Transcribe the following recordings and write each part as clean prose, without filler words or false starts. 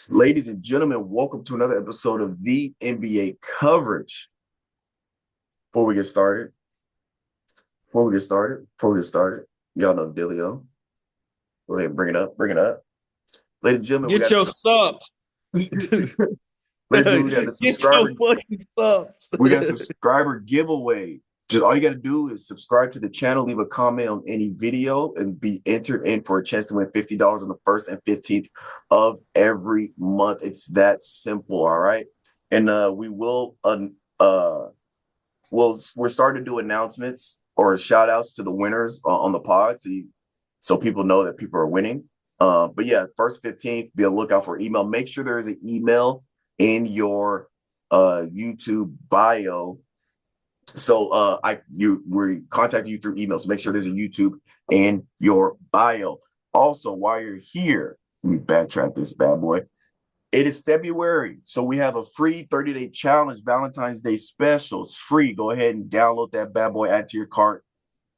Ladies and gentlemen, welcome to another episode of the NBA Coverage. Before we get started, y'all know Dilio. Go ahead and bring it up. Ladies and gentlemen, Get your subs. ladies and gentlemen, we got the Get your subscriber, fucking subs. we got a subscriber giveaway. Just all you got to do is subscribe to the channel, leave a comment on any video, and be entered in for a chance to win $50 on the 1st and 15th of every month. It's that simple, all right? And we're starting to do announcements or shout outs to the winners on the pod so people know that people are winning. But yeah, 1st, 15th, be on the lookout for email. Make sure there is an email in your YouTube bio. So we're contacting you through email. So make sure there's a YouTube in your bio. Also, while you're here, let me backtrack this bad boy. It is February, so we have a free 30-day challenge, Valentine's Day special. It's free. Go ahead and download that bad boy, add to your cart.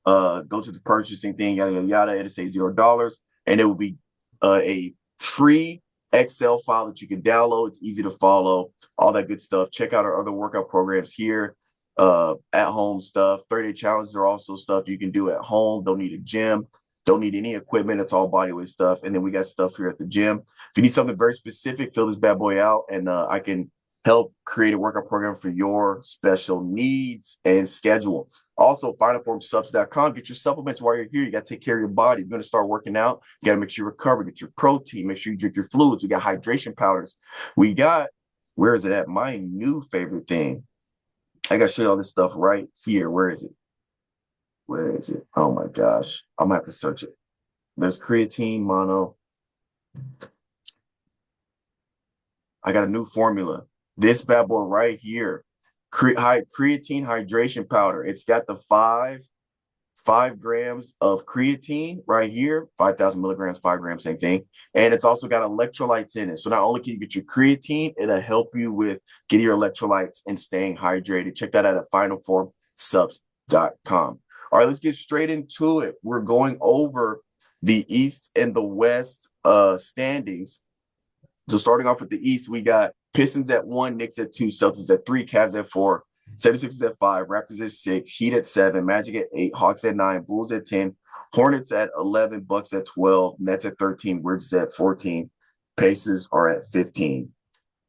Go to the purchasing thing, yada yada yada. It'll say $0, and it will be a free Excel file that you can download. It's easy to follow, all that good stuff. Check out our other workout programs here, at home stuff. 30-day challenges are also stuff you can do at home. Don't need a gym. Don't need any equipment. It's all bodyweight stuff. And then we got stuff here at the gym. If you need something very specific, fill this bad boy out, and I can help create a workout program for your special needs and schedule. Also, finalformsubs.com. Get your supplements while you're here. You got to take care of your body. You're going to start working out. You got to make sure you recover. Get your protein. Make sure you drink your fluids. We got hydration powders. Where is it at? My new favorite thing. I got to show you all this stuff right here. Where is it? Where is it? Oh my gosh. I'm going to have to search it. There's creatine, mono. I got a new formula. This bad boy right here. Creatine hydration powder. It's got the five grams of creatine right here, 5,000 milligrams, 5 grams, same thing. And it's also got electrolytes in it. So not only can you get your creatine, it'll help you with getting your electrolytes and staying hydrated. Check that out at finalformsubs.com. All right, let's get straight into it. We're going over the East and the West standings. So starting off with the East, we got Pistons at 1, Knicks at 2, Celtics at 3, Cavs at 4, 76ers at 5, Raptors at 6, Heat at 7, Magic at 8, Hawks at 9, Bulls at 10, Hornets at 11, Bucks at 12, Nets at 13, Wizards at 14, Pacers are at 15.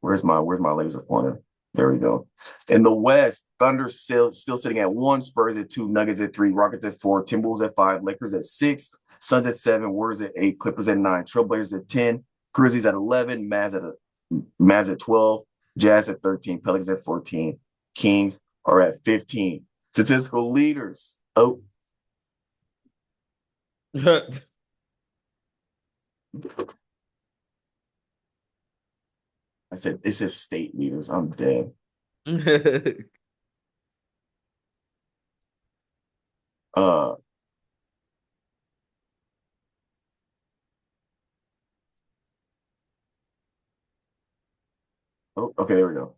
Where's my laser pointer? There we go. In the West, Thunder still sitting at 1, Spurs at 2, Nuggets at 3, Rockets at 4, Timberwolves at 5, Lakers at 6, Suns at 7, Warriors at 8, Clippers at 9, Trailblazers at 10, Grizzlies at 11, Mavs at 12, Jazz at 13, Pelicans at 14, Kings are at 15. Statistical leaders. Oh, I said it says state leaders. I'm dead. Uh, oh, okay, there we go.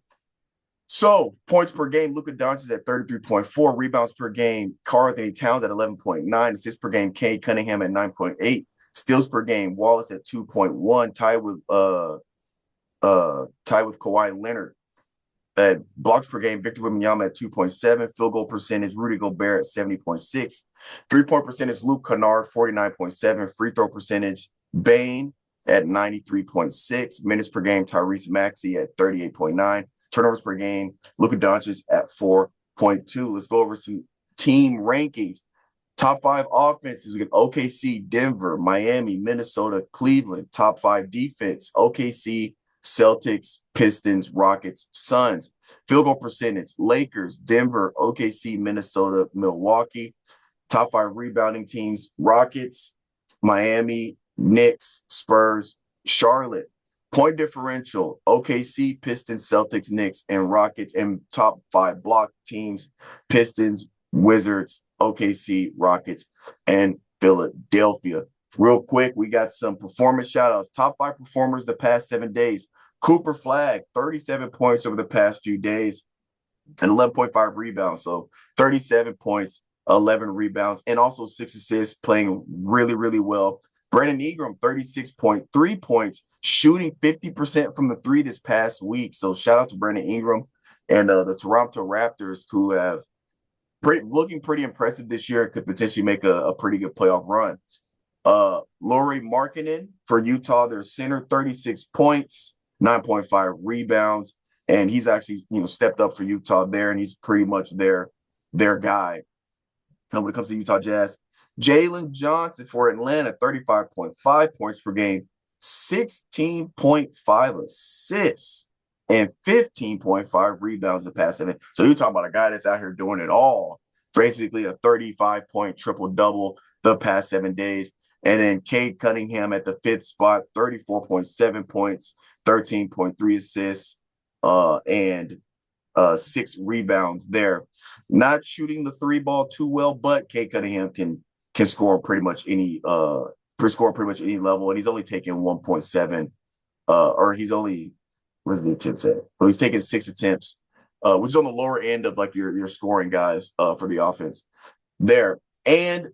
So points per game, Luka Doncic at 33.4, rebounds per game, Karl-Anthony Towns at 11.9, assists per game, Cade Cunningham at 9.8, steals per game, Wallace at 2.1, tied with Kawhi Leonard. At blocks per game, Victor Wembanyama at 2.7, field goal percentage, Rudy Gobert at 70.6, three-point percentage, Luke Kennard 49.7, free throw percentage, Bane at 93.6, minutes per game, Tyrese Maxey at 38.9, turnovers per game, Luka Doncic at 4.2. Let's go over some team rankings. Top 5 offenses, we got OKC, Denver, Miami, Minnesota, Cleveland. Top 5 defense, OKC, Celtics, Pistons, Rockets, Suns. Field goal percentage, Lakers, Denver, OKC, Minnesota, Milwaukee. Top 5 rebounding teams, Rockets, Miami, Knicks, Spurs, Charlotte. Point differential, OKC, Pistons, Celtics, Knicks, and Rockets. And top 5 block teams, Pistons, Wizards, OKC, Rockets, and Philadelphia. Real quick, we got some performance shout-outs. Top 5 performers the past 7 days. Cooper Flagg, 37 points over the past few days and 11.5 rebounds. So 37 points, 11 rebounds, and also 6 assists, playing really, really well. Brandon Ingram, 36.3 points, shooting 50% from the three this past week. So shout out to Brandon Ingram and the Toronto Raptors, who have looking pretty impressive this year, could potentially make a pretty good playoff run. Lauri Markkanen for Utah, their center, 36 points, 9.5 rebounds, and he's actually stepped up for Utah there, and he's pretty much their guy when it comes to Utah Jazz. Jalen Johnson for Atlanta, 35.5 points per game, 16.5 assists, and 15.5 rebounds the past 7. So you're talking about a guy that's out here doing it all. Basically a 35-point triple-double the past 7 days. And then Cade Cunningham at the 5th spot, 34.7 points, 13.3 assists, and 6 rebounds there. Not shooting the 3 ball too well, but Cade Cunningham can score pretty much any level, and he's only taking 1.7, or he's only, where's the attempts at? Well, he's taking 6 attempts, which is on the lower end of like your scoring guys for the offense there. And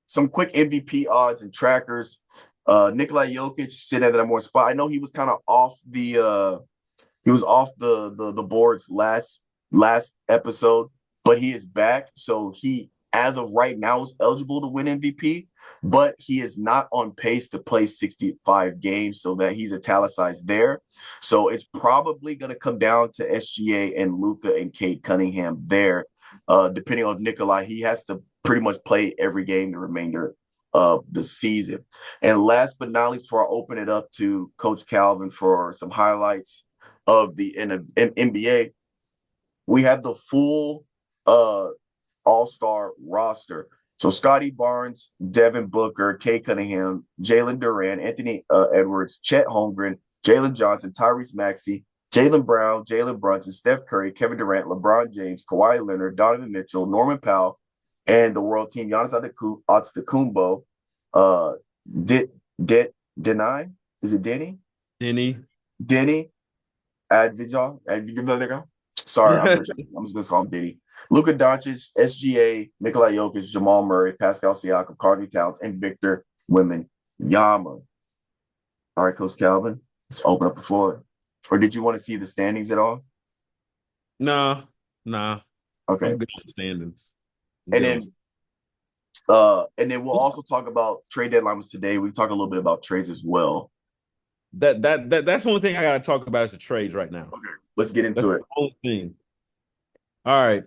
some quick MVP odds and trackers. Nikola Jokic sitting at that number 1 spot. I know he was kind of off the boards last episode, but he is back. So he, as of right now, is eligible to win MVP, but he is not on pace to play 65 games, so that he's italicized there. So it's probably going to come down to SGA and Luka and Cade Cunningham there. Depending on Nikolai, he has to pretty much play every game the remainder of the season. And last but not least, before I open it up to Coach Calvin for some highlights of the NBA, we have the full all-star roster. So Scotty Barnes, Devin Booker, Kay Cunningham, Jalen Duran, Anthony Edwards, Chet Holmgren, Jalen Johnson, Tyrese Maxey, Jaylen Brown, Jalen Brunson, Steph Curry, Kevin Durant, LeBron James, Kawhi Leonard, Donovan Mitchell, Norman Powell, and the world team, Giannis Antetokounmpo, Denny? Is it Denny? Denny, Advija. Sorry, I'm just going to call him Diddy. Luka Doncic, SGA, Nikola Jokic, Jamal Murray, Pascal Siakam, Karl Towns, and Victor Wembanyama. All right, Coach Calvin, let's open up the floor. Or did you want to see the standings at all? Nah. Okay. I'm good on standings. And then we'll also talk about trade deadline was today. We talk a little bit about trades as well. That's the only thing I gotta talk about is the trades right now. Okay, let's get into it. The only thing. All right.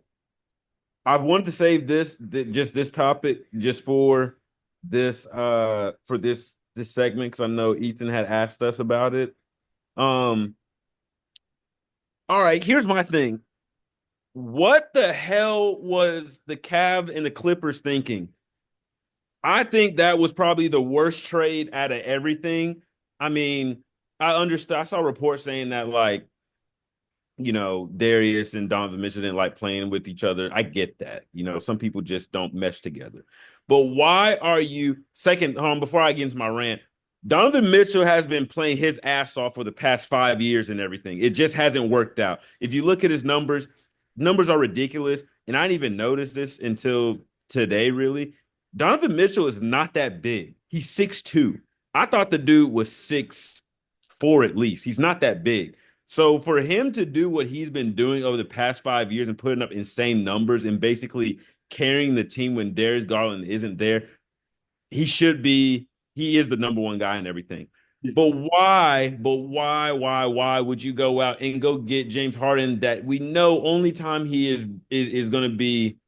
I wanted to save this topic just for this segment, because I know Ethan had asked us about it. All right, here's my thing. What the hell was the Cavs and the Clippers thinking? I think that was probably the worst trade out of everything. I mean, I understand. I saw reports saying that, like, Darius and Donovan Mitchell didn't like playing with each other. I get that. Some people just don't mesh together. But why are you before I get into my rant, Donovan Mitchell has been playing his ass off for the past 5 years and everything. It just hasn't worked out. If you look at his numbers are ridiculous. And I didn't even notice this until today, really. Donovan Mitchell is not that big. He's 6'2". I thought the dude was 6'4" at least. He's not that big. So for him to do what he's been doing over the past 5 years and putting up insane numbers and basically carrying the team when Darius Garland isn't there, he is the number one guy in everything. But why would you go out and go get James Harden, that we know only time he is going to be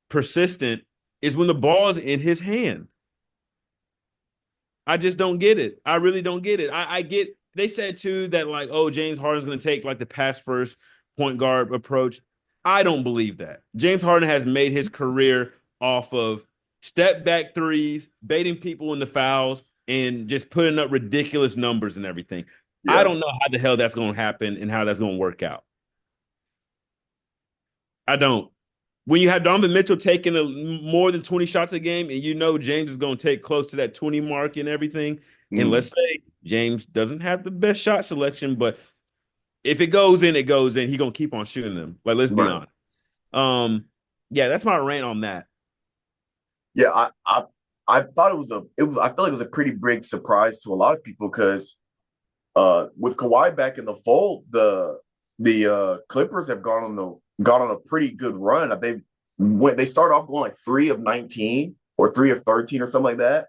persistent is when the ball is in his hand? I just don't get it. I really don't get it. I get, they said too that, like, oh, James Harden's going to take like the pass first point guard approach. I don't believe that. James Harden has made his career off of step back threes, baiting people in the fouls, and just putting up ridiculous numbers and everything. Yeah. I don't know how the hell that's going to happen and how that's going to work out. I don't. When you have Donovan Mitchell taking more than 20 shots a game, and James is going to take close to that 20 mark and everything, and let's say James doesn't have the best shot selection, but if it goes in, it goes in. He's going to keep on shooting them. Like, let's be honest. Yeah, that's my rant on that. Yeah, I thought I feel like it was a pretty big surprise to a lot of people because with Kawhi back in the fold, the Clippers have gone on a pretty good run. They started off going like 3 of 19 or 3 of 13 or something like that.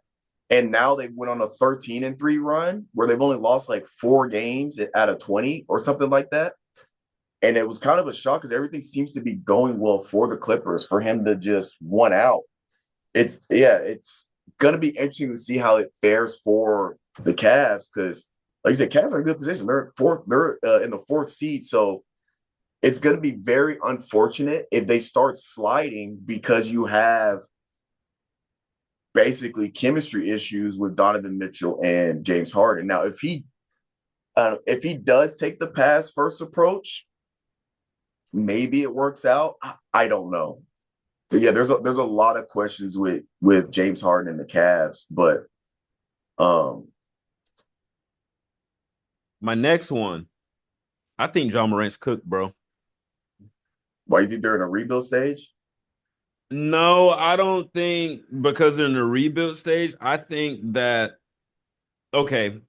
And now they went on a 13-3 run where they've only lost like 4 games out of 20 or something like that. And it was kind of a shock because everything seems to be going well for the Clippers. For him to just one out, it's gonna be interesting to see how it fares for the Cavs because, like I said, Cavs are in a good position. They're fourth. They're in the fourth seed, so it's gonna be very unfortunate if they start sliding because you have basically chemistry issues with Donovan Mitchell and James Harden. Now, if he does take the pass first approach, maybe it works out. I don't know. So yeah, there's a lot of questions with James Harden and the Cavs, but um, My next one, I think John Morant's cooked, bro. why do you think they're in a rebuild stage? No, I don't think because they're in the rebuild stage. I think that okay,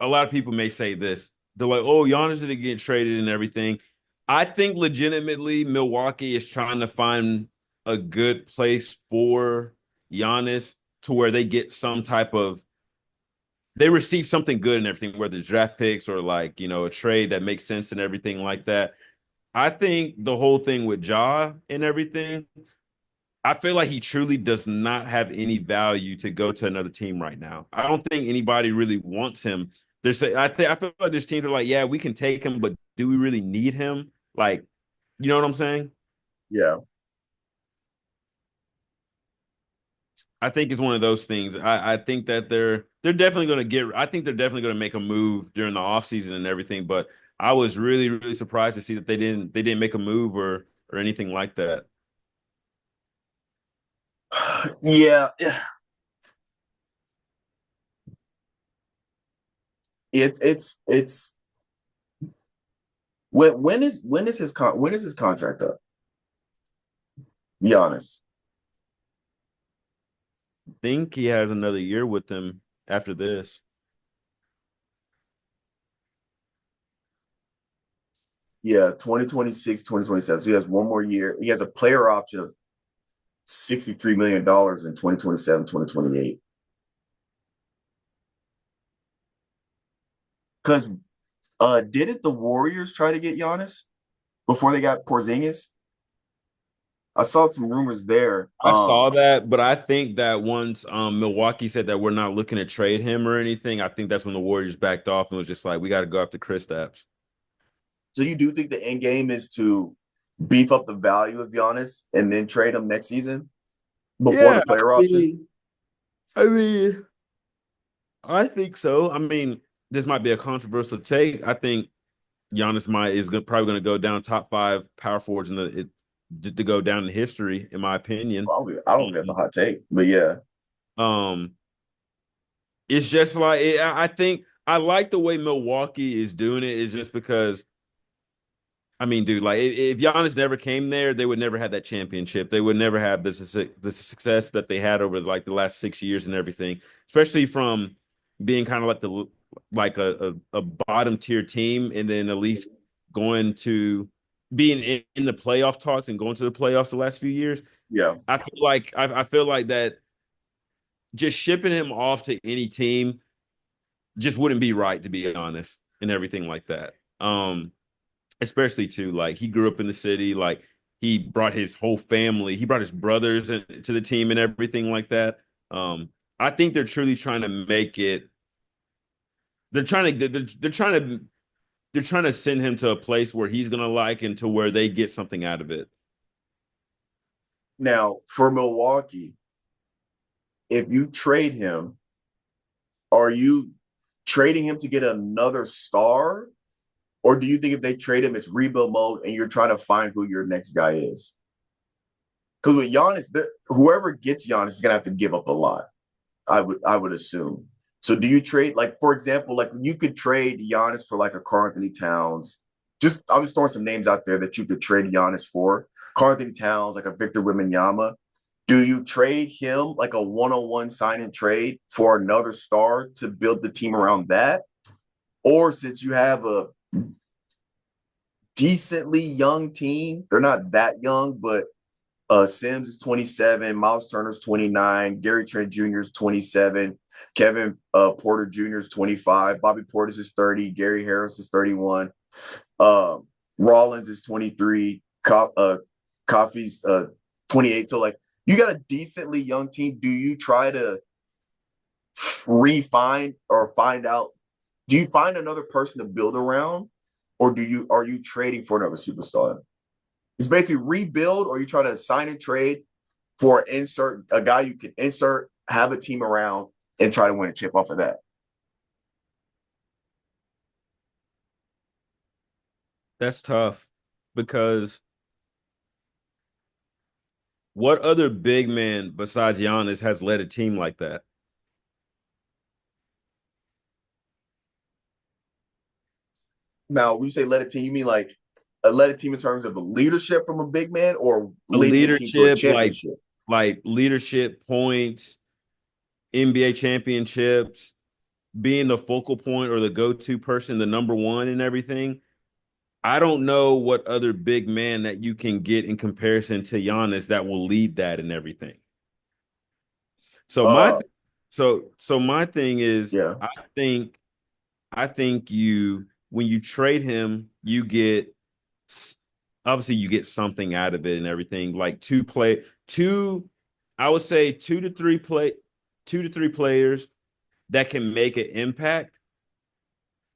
a lot of people may say this. They're like, "Oh, Giannis didn't get traded and everything." I think legitimately Milwaukee is trying to find a good place for Giannis to where they get some type of they receive something good and everything, whether it's draft picks or like, a trade that makes sense and everything like that. I think the whole thing with Ja and everything, I feel like he truly does not have any value to go to another team right now. I don't think anybody really wants him. I feel like there's teams that are like, yeah, we can take him, but do we really need him? Like, you know what I'm saying? Yeah. I think it's one of those things. I think that they're definitely going to get. I think they're definitely going to make a move during the offseason and everything. But I was really really surprised to see that they didn't make a move or anything like that. Yeah, it's when is his contract up? Be honest. Think he has another year with them after this. Yeah, 2026, 2027. So he has one more year. He has a player option of $63 million in 2027, 2028. Because didn't the Warriors try to get Giannis before they got Porzingis? I saw some rumors there. I saw that, but I think that once Milwaukee said that we're not looking to trade him or anything, I think that's when the Warriors backed off and was just like, we got to go after Kristaps. So you do think the end game is to beef up the value of Giannis and then trade him next season before Yeah, the player option? I mean, I think so. I mean, this might be a controversial take. I think Giannis probably going to go down top five power forwards to go down in history, in my opinion. I don't think that's a hot take, but yeah. Um, it's just like I think I like the way Milwaukee is doing it. Is just because I mean, dude, like if Giannis never came there, they would never have that championship. They would never have the success that they had over like the last 6 years and everything, especially from being kind of like a bottom tier team and then at least going to being in the playoff talks and going to the playoffs the last few years. Yeah. I feel like that just shipping him off to any team just wouldn't be right, to be honest, and everything like that. Especially too, like he grew up in the city, like he brought his whole family, he brought his brothers to the team and everything like that. I think they're truly trying to make it. They're trying to send him to a place where he's gonna like and to where they get something out of it. Now, for Milwaukee, if you trade him, are you trading him to get another star? Or do you think if they trade him, it's rebuild mode and you're trying to find who your next guy is? Because with Giannis, whoever gets Giannis is gonna have to give up a lot. I would assume. So do you trade like for example, like you could trade Giannis for like a Karl Anthony Towns. I'm just throwing some names out there that you could trade Giannis for. Karl Anthony Towns, like a Victor Wembanyama. Do you trade him like a one-on-one sign and trade for another star to build the team around that? Or since you have a decently young team, they're not that young, but Sims is 27, Miles Turner's 29, Gary Trent Jr. is 27, Kevin Porter Jr. is 25, Bobby Portis is 30, Gary Harris is 31, uh, Rollins is 23, Coffee's 28. So like you got a decently young team. Do you try to refine or find out? Do you find another person to build around, or are you trading for another superstar? It's basically rebuild, or you try to sign and trade for a guy you can insert, have a team around, and try to win a chip off of that. That's tough because what other big man besides Giannis has led a team like that? Now, when you say let a team, you mean like led a team in terms of the leadership from a big man, or A leading a team to a leadership, championship? like leadership points, NBA championships, being the focal point or the go-to person, the number one and everything. I don't know what other big man that you can get in comparison to Giannis that will lead that and everything. So my Uh, th- my thing is yeah. I think you when you trade him, you get obviously you get something out of it and everything. Like two, I would say 2 to 3 players that can make an impact.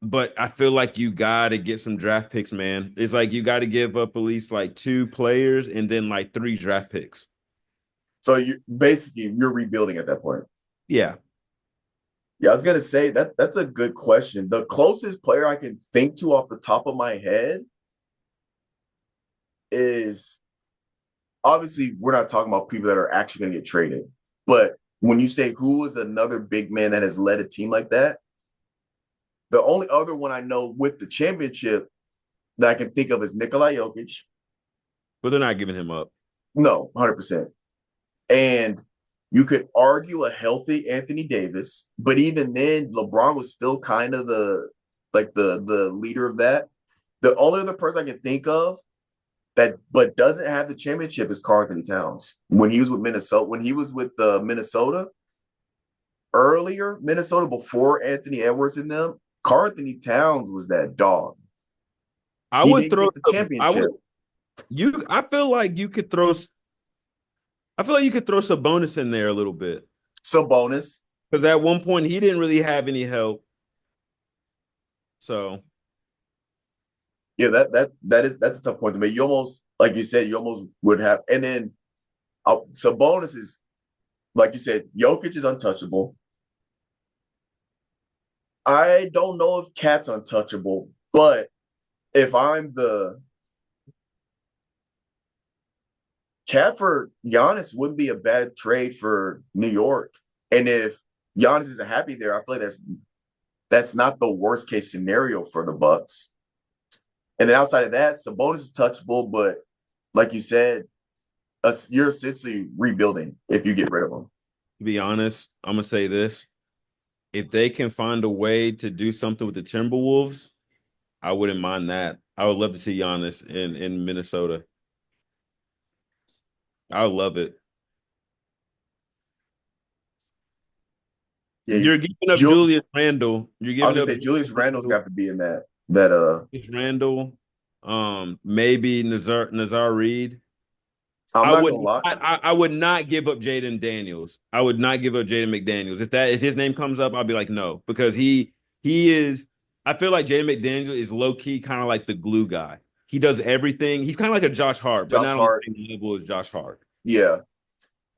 But I feel like you gotta get some draft picks, man. It's like you gotta give up at least like 2 players and then like 3 draft picks. So you're rebuilding at that point. Yeah. Yeah, I was gonna say that's a good question. The closest player I can think to off the top of my head is obviously we're not talking about people that are actually gonna get traded. But when you say who is another big man that has led a team like that, the only other one I know with the championship that I can think of is Nikola Jokic. But they're not giving him up. No, 100%. And you could argue a healthy Anthony Davis, but even then, LeBron was still kind of the leader of that. The only other person I can think of that but doesn't have the championship is Karl Anthony Towns. When he was with Minnesota earlier, Minnesota before Anthony Edwards and them, Karl Anthony Towns was that dog. I He would didn't throw get the I would championship. you I feel like you could throw some bonus in there a little bit. So bonus. Because at one point he didn't really have any help. So Yeah, that's a tough point to make. You almost, like you said, you almost would have, and then Sabonis is, like you said, Jokic is untouchable. I don't know if Cat's untouchable, but if I'm the Cat for Giannis wouldn't be a bad trade for New York. And if Giannis isn't happy there, I feel like that's not the worst case scenario for the Bucks. And then outside of that, Sabonis is touchable, but like you said, you're essentially rebuilding if you get rid of him. to be honest, I'm gonna say this. If they can find a way to do something with the Timberwolves, I wouldn't mind that. I would love to see Giannis in Minnesota. I would love it. Yeah, You're giving up Ju- Julius Randle. You're I was giving gonna up say Julius Julius Randle's Randle. got to be in that. Julius Randle. Maybe Nazar Reed. I'm I not would gonna lie. I would not give up Jaden Daniels. I would not give up Jaden McDaniels. If his name comes up, I'll be like, no, because he is. I feel like Jaden McDaniel is low key kind of like the glue guy. He does everything. He's kind of like a Josh Hart, but Josh not on the Hart, same level as Josh Hart. yeah.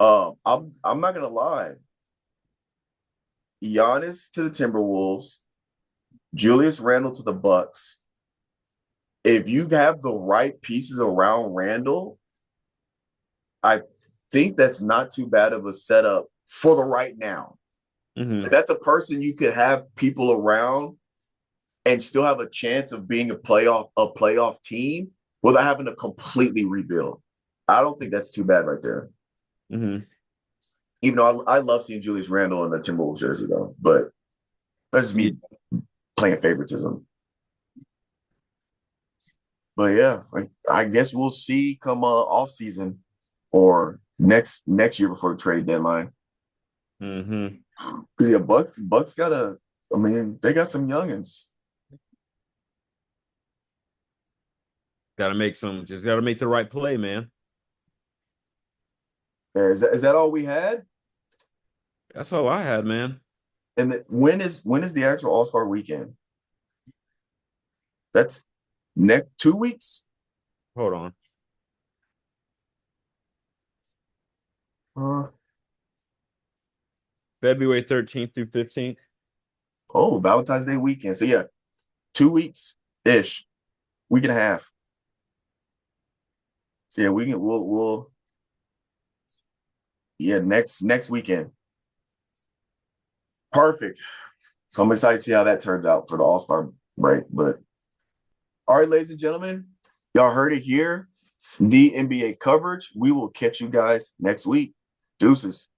I'm not gonna lie. Giannis to the Timberwolves, Julius Randle to the Bucks. If you have the right pieces around Randle, I think that's not too bad of a setup for the right now. Mm-hmm. That's a person you could have people around and still have a chance of being a playoff team without having to completely rebuild. I don't think that's too bad right there. Mm-hmm. Even though I love seeing Julius Randle in the Timberwolves jersey though, but that's just Yeah. me playing favoritism. But yeah, I guess we'll see come off season or next year before the trade deadline. Mm-hmm. Yeah, Bucks got a. I mean, they got some youngins. Just gotta make the right play, man. Yeah, is that all we had? That's all I had, man. And when is the actual All Star weekend? That's next 2 weeks. Hold on. Uh, February 13th through 15th. oh, Valentine's Day weekend. So yeah, 2 weeks ish, week and a half. So yeah, we'll yeah next weekend. Perfect. So I'm excited to see how that turns out for the All Star break. But all right, ladies and gentlemen, y'all heard it here. The NBA coverage. We will catch you guys next week. Deuces.